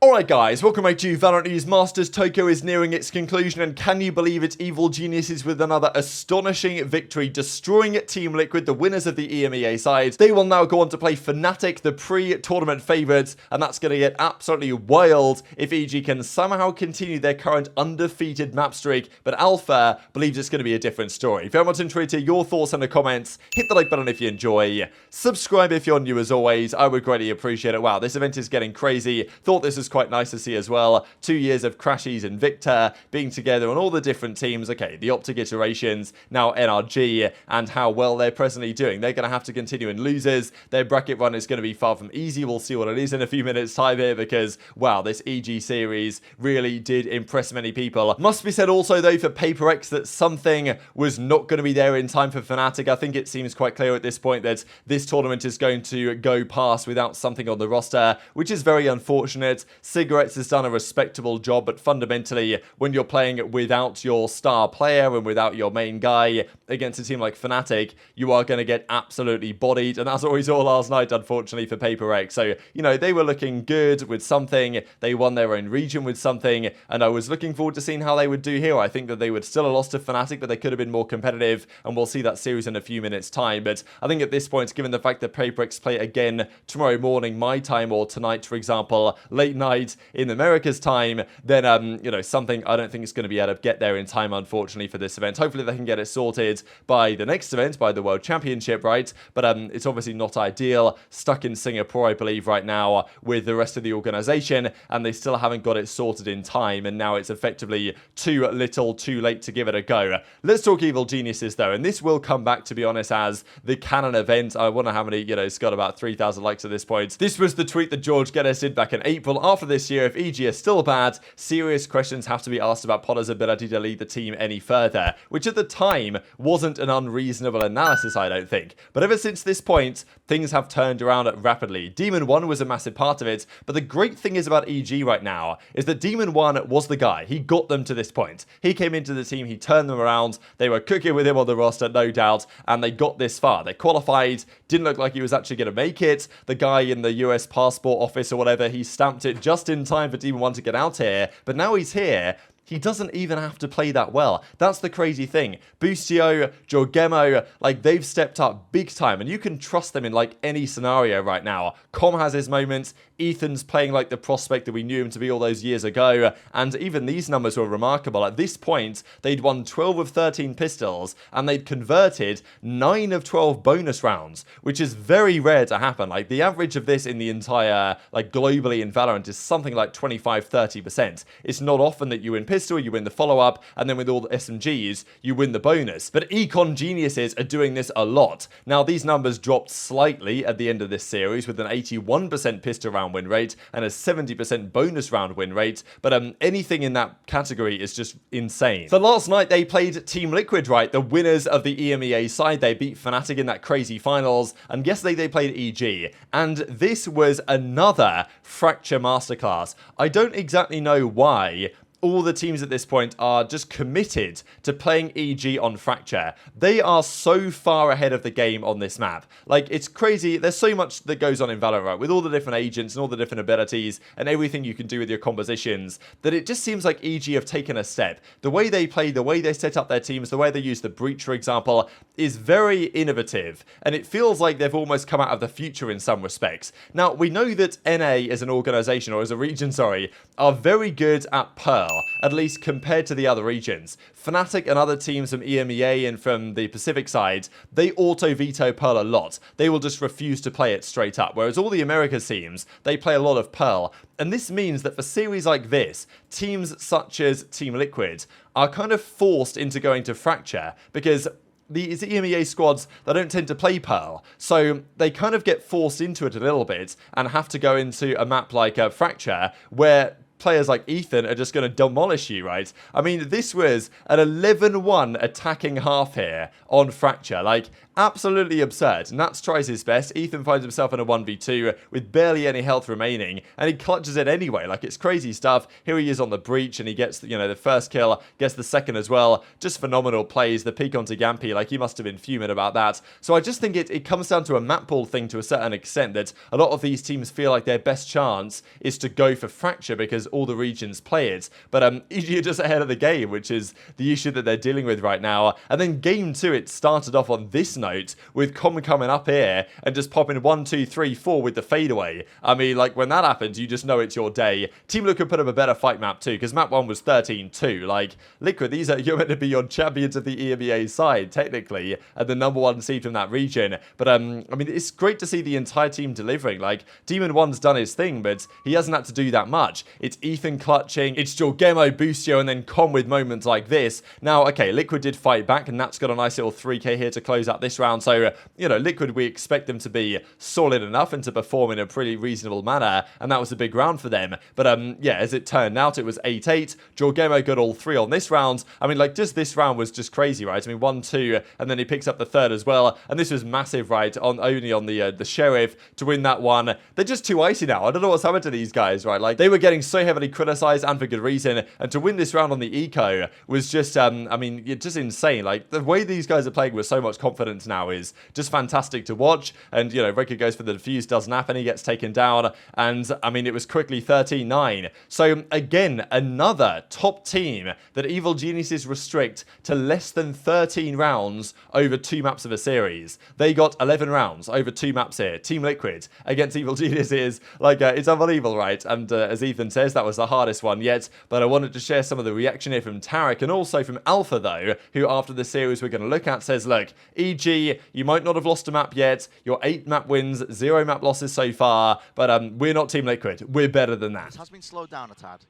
Alright guys, welcome back to VALORANT News. Masters Tokyo is nearing its conclusion, and can you believe it? Evil Geniuses with another astonishing victory, destroying Team Liquid, the winners of the EMEA side. They will now go on to play Fnatic, the pre-tournament favourites, and that's going to get absolutely wild if EG can somehow continue their current undefeated map streak, but Alpha believes it's going to be a different story. Very much intrigued to hear your thoughts in the comments. Hit the like button if you enjoy. Subscribe if you're new as always. I would greatly appreciate it. Wow, this event is getting crazy. Thought this was quite nice to see as well. 2 years of Crashies and Victor being together on all the different teams. Okay, the OpTic iterations, now NRG, and how well they're presently doing. They're going to have to continue in losers. Their bracket run is going to be far from easy. We'll see what it is in a few minutes time here, because wow, this EG series really did impress many people. Must be said also though for PaperX that something was not going to be there in time for Fnatic. I think it seems quite clear at this point that this tournament is going to go past without something on the roster, which is very unfortunate. Cigarettes has done a respectable job, but fundamentally, when you're playing without your star player and without your main guy against a team like Fnatic, you are going to get absolutely bodied, and that's what we saw last night, unfortunately, for PaperX. So, you know, they were looking good with something, they won their own region with something, and I was looking forward to seeing how they would do here. I think that they would still have lost to Fnatic, but they could have been more competitive, and we'll see that series in a few minutes' time. But I think at this point, given the fact that PaperX play again tomorrow morning, my time, or tonight, for example, late night in America's time, then, you know, something I don't think is going to be able to get there in time, unfortunately, for this event. Hopefully they can get it sorted by the next event, by the World Championship, right? But it's obviously not ideal. Stuck in Singapore, I believe, right now with the rest of the organization, and they still haven't got it sorted in time, and now it's effectively too little, too late to give it a go. Let's talk Evil Geniuses, though, and this will come back, to be honest, as the canon event. I wonder how many, you know, it's got about 3,000 likes at this point. This was the tweet that George Geddes did back in April. After this year, if EG is still bad, serious questions have to be asked about Potter's ability to lead the team any further, which at the time wasn't an unreasonable analysis, I don't think. But ever since this point, things have turned around rapidly. Demon 1 was a massive part of it, but the great thing is about EG right now is that Demon 1 was the guy. He got them to this point. He came into the team, he turned them around, they were cooking with him on the roster, no doubt, and they got this far. They qualified, didn't look like he was actually going to make it. The guy in the US passport office or whatever, he stamped it just in time for Demon 1 to get out here, but now he's here. He doesn't even have to play that well. That's the crazy thing. Boostio, Jorgemo, like, they've stepped up big time, and you can trust them in, like, any scenario right now. Com has his moments. Ethan's playing like the prospect that we knew him to be all those years ago, and even these numbers were remarkable. At this point, they'd won 12 of 13 pistols, and they'd converted 9 of 12 bonus rounds, which is very rare to happen. Like, the average of this in the entire, like, globally in Valorant is something like 25-30%. It's not often that you win pistol, you win the follow-up, and then with all the SMGs, you win the bonus. But Econ Geniuses are doing this a lot. Now, these numbers dropped slightly at the end of this series with an 81% pistol round win rate and a 70% bonus round win rate, but anything in that category is just insane. So last night they played Team Liquid, right? The winners of the EMEA side. They beat Fnatic in that crazy finals, and yesterday they played EG, and this was another Fracture masterclass. I don't exactly know why all the teams at this point are just committed to playing EG on Fracture. They are so far ahead of the game on this map. Like, it's crazy. There's so much that goes on in Valorant with all the different agents and all the different abilities and everything you can do with your compositions, that it just seems like EG have taken a step. The way they play, the way they set up their teams, the way they use the breach, for example, is very innovative, and it feels like they've almost come out of the future in some respects. Now, we know that NA as an organization, or as a region, sorry, are very good at Pearl, at least compared to the other regions. Fnatic and other teams from EMEA and from the Pacific side, they auto-veto Pearl a lot. They will just refuse to play it straight up, whereas all the Americas teams, they play a lot of Pearl. And this means that for series like this, teams such as Team Liquid are kind of forced into going to Fracture, because these EMEA squads, they don't tend to play Pearl, so they kind of get forced into it a little bit and have to go into a map like Fracture, where players like Ethan are just going to demolish you, right? I mean, this was an 11-1 attacking half here on Fracture. Like, absolutely absurd. Nats tries his best. Ethan finds himself in a 1v2 with barely any health remaining, and he clutches it anyway. Like, it's crazy stuff. Here he is on the breach, and he gets, you know, the first kill, gets the second as well. Just phenomenal plays. The peek onto Gampy, like, he must have been fuming about that. So I just think it comes down to a map pool thing to a certain extent, that a lot of these teams feel like their best chance is to go for Fracture because all the regions play it. But EG are just ahead of the game, which is the issue that they're dealing with right now. And then game 2, it started off on this note with Com coming up here and just popping 1, 2, 3, 4 with the fadeaway. I mean, like, when that happens, you just know it's your day. Team Liquid put up a better fight map too, because map 1 was 13-2. Like, Liquid, you're meant to be your champions of the EMEA side, technically, and the #1 seed from that region. But, I mean, it's great to see the entire team delivering. Like, Demon 1's done his thing, but he hasn't had to do that much. It's Ethan clutching, it's Jorgemo, Boostio, and then Com with moments like this. Now, okay, Liquid did fight back, and that's got a nice little 3k here to close out this round. So, you know, Liquid, we expect them to be solid enough and to perform in a pretty reasonable manner, and that was a big round for them. But, yeah, as it turned out, it was 8-8. Jorgemo got all 3 on this round. I mean, like, just this round was just crazy, right? I mean, 1-2, and then he picks up the third as well, and this was massive, right, only on the Sheriff to win that one. They're just too icy now. I don't know what's happened to these guys, right? Like, they were getting so heavily criticized, and for good reason, and to win this round on the Eco was just, I mean, just insane. Like, the way these guys are playing with so much confidence now is just fantastic to watch. And, you know, Reka goes for the defuse, doesn't happen, he gets taken down, and, I mean, it was quickly 13-9. So, again, another top team that Evil Geniuses restrict to less than 13 rounds over 2 maps of a series. They got 11 rounds over 2 maps here. Team Liquid against Evil Geniuses. Like, it's unbelievable, right? And as Ethan says, that was the hardest one yet. But I wanted to share some of the reaction here from Tarek and also from Alpha, though, who after the series we're going to look at says, look, EG, you might not have lost a map yet. Your 8 map wins, 0 map losses so far. But we're not Team Liquid. We're better than that. It has been slowed down a tad.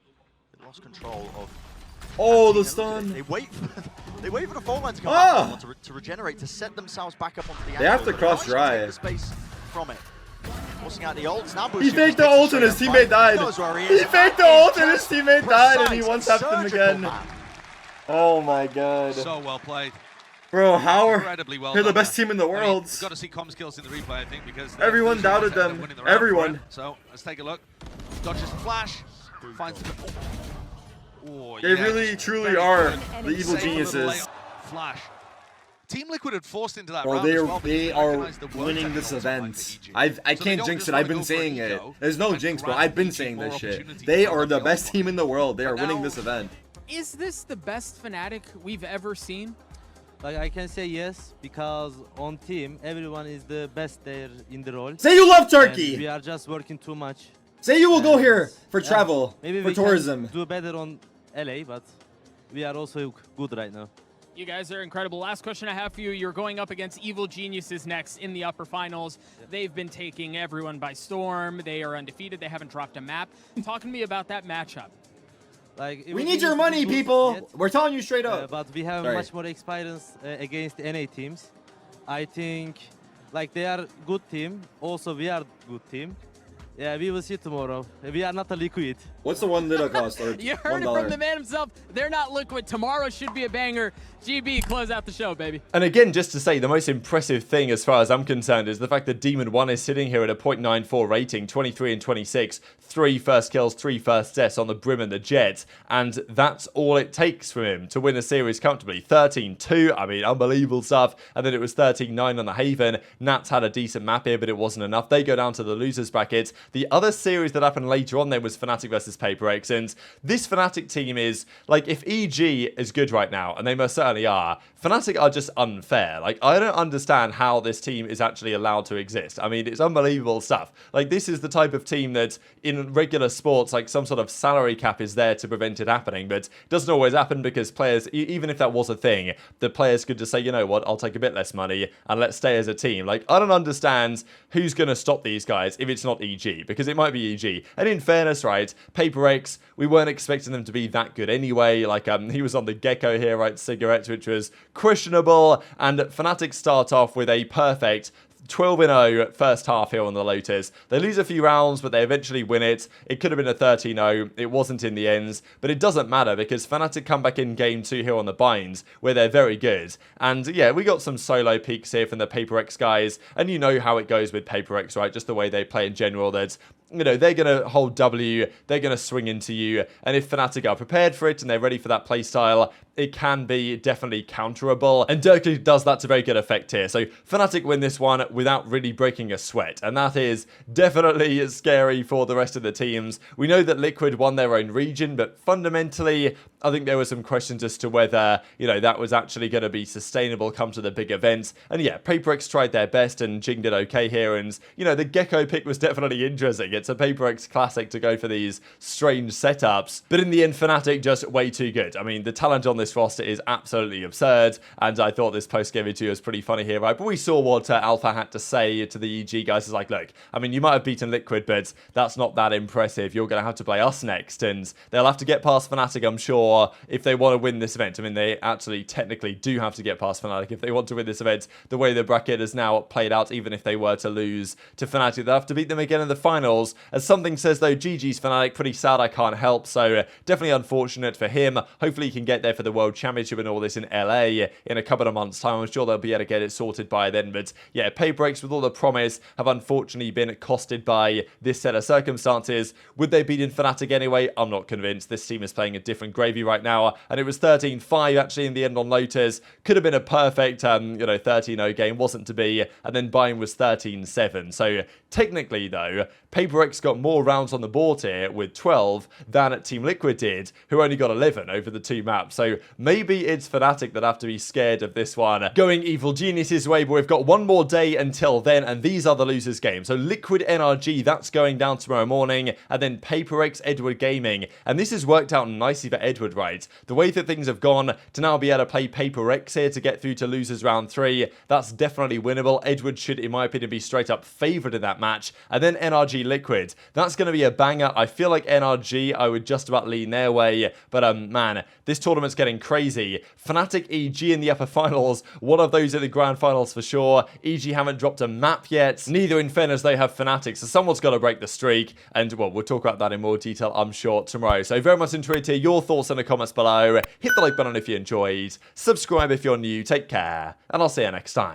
They lost control of... Oh, the stun. They wait for the phone line to come back to regenerate, to set themselves back up onto the angle. They have to cross dry. The space from it. Forcing out the ults. Now he faked the ult and his teammate died. He faked the ult and his teammate died, and he one-tapped him again. Oh my god. So well played. Bro, how are Incredibly well they're the done best team in the world? You've got to see com skills in the replay, I think, because everyone doubted them. Everyone. So let's take a look. Dodges the flash. Finds the... Oh, they really, truly are the Evil Geniuses. Flash. Team Liquid had forced into that Bro, round as well, they are winning this event. I can't jinx it. I've been saying it. There's no jinx, bro. I've been saying this shit. They are the best team in the world. They are winning this event. Is this the best Fnatic we've ever seen? Like, I can say yes, because on team, everyone is the best there in the role. Say you love Turkey! And we are just working too much. Say you will go here for travel, maybe for tourism. Do better on LA, but we are also good right now. You guys are incredible. Last question I have for you. You're going up against Evil Geniuses next in the upper finals. They've been taking everyone by storm. They are undefeated. They haven't dropped a map. Talk to me about that matchup. Like, we need your money, people. We're telling you straight up. But we have much more experience against NA teams. I think, like, they are good team. Also, we are good team. Yeah, we will see tomorrow. We are not a liquid. What's the 1 little cost? Or you heard it from the man himself. They're not liquid. Tomorrow should be a banger. GB, close out the show, baby. And again, just to say, the most impressive thing as far as I'm concerned is the fact that Demon 1 is sitting here at a 0.94 rating, 23 and 26, 3 first kills, 3 first deaths on the Brim and the Jet, and that's all it takes from him to win a series comfortably. 13-2, I mean, unbelievable stuff, and then it was 13-9 on the Haven. Nats had a decent map here, but it wasn't enough. They go down to the losers bracket. The other series that happened later on then was Fnatic versus Paper X, and this Fnatic team is, like, if EG is good right now, and they most certainly are, Fnatic are just unfair. Like, I don't understand how this team is actually allowed to exist. I mean, it's unbelievable stuff. Like, this is the type of team that in regular sports, like, some sort of salary cap is there to prevent it happening, but it doesn't always happen because players, even if that was a thing, the players could just say, you know what, I'll take a bit less money and let's stay as a team. Like, I don't understand who's going to stop these guys if it's not EG, because it might be EG. And in fairness, right, Paper X, we weren't expecting them to be that good anyway. Like, he was on the Gecko here, right, Cigarettes, which was questionable, and Fnatic start off with a perfect 12-0 first half here on the Lotus. They lose a few rounds, but they eventually win it. It could have been a 13-0. It wasn't in the end, but it doesn't matter because Fnatic come back in game 2 here on the binds, where they're very good. And yeah, we got some solo peaks here from the PaperX guys, and you know how it goes with PaperX, right? Just the way they play in general, that, you know, they're going to hold W, they're going to swing into you, and if Fnatic are prepared for it and they're ready for that playstyle, it can be definitely counterable, and Dirk does that to very good effect here. So Fnatic win this one without really breaking a sweat, and that is definitely scary for the rest of the teams. We know that Liquid won their own region, but fundamentally, I think there were some questions as to whether, you know, that was actually going to be sustainable come to the big events. And yeah, PaperX tried their best, and Jing did okay here, and, you know, the Gecko pick was definitely interesting. It's a PaperX classic to go for these strange setups, but in the end, Fnatic just way too good. I mean, the talent on this roster is absolutely absurd, and I thought this post-game video was pretty funny here, right? But we saw what Alpha had to say to the EG guys. It's like, look, I mean, you might have beaten Liquid, but that's not that impressive. You're going to have to play us next, and they'll have to get past Fnatic, I'm sure, if they want to win this event. I mean, they actually technically do have to get past Fnatic if they want to win this event. The way the bracket is now played out, even if they were to lose to Fnatic, they'll have to beat them again in the finals. As something says, though, GG's Fnatic, pretty sad, I can't help, so definitely unfortunate for him. Hopefully he can get there for the World Championship and all this in LA in a couple of months' time. I'm sure they'll be able to get it sorted by then, but yeah, PaperX, with all the promise, have unfortunately been costed by this set of circumstances. Would they beat in Fnatic anyway? I'm not convinced. This team is playing a different gravy right now, and it was 13-5 actually in the end on Lotus. Could have been a perfect, 13-0 game, wasn't to be, and then Bayern was 13-7. So technically, though, PaperX got more rounds on the board here with 12 than Team Liquid did, who only got 11 over the 2 maps. So maybe it's Fnatic that have to be scared of this one going Evil Genius's way, but we've got one more day until then, and these are the losers' games. So Liquid NRG, that's going down tomorrow morning, and then PaperX Edward Gaming. And this has worked out nicely for Edward, right? The way that things have gone to now be able to play PaperX here to get through to losers round 3, that's definitely winnable. Edward should, in my opinion, be straight up favourite in that match. And then NRG Liquid, that's going to be a banger. I feel like NRG, I would just about lean their way, but man, this tournament's getting crazy. Fnatic EG in the upper finals, one of those in the grand finals for sure. EG haven't dropped a map yet, neither in fairness they have Fnatic, so someone's got to break the streak, and well, we'll talk about that in more detail, I'm sure, tomorrow. So very much enjoyed to hear your thoughts in the comments below. Hit the like button if you enjoyed, subscribe if you're new, take care, and I'll see you next time.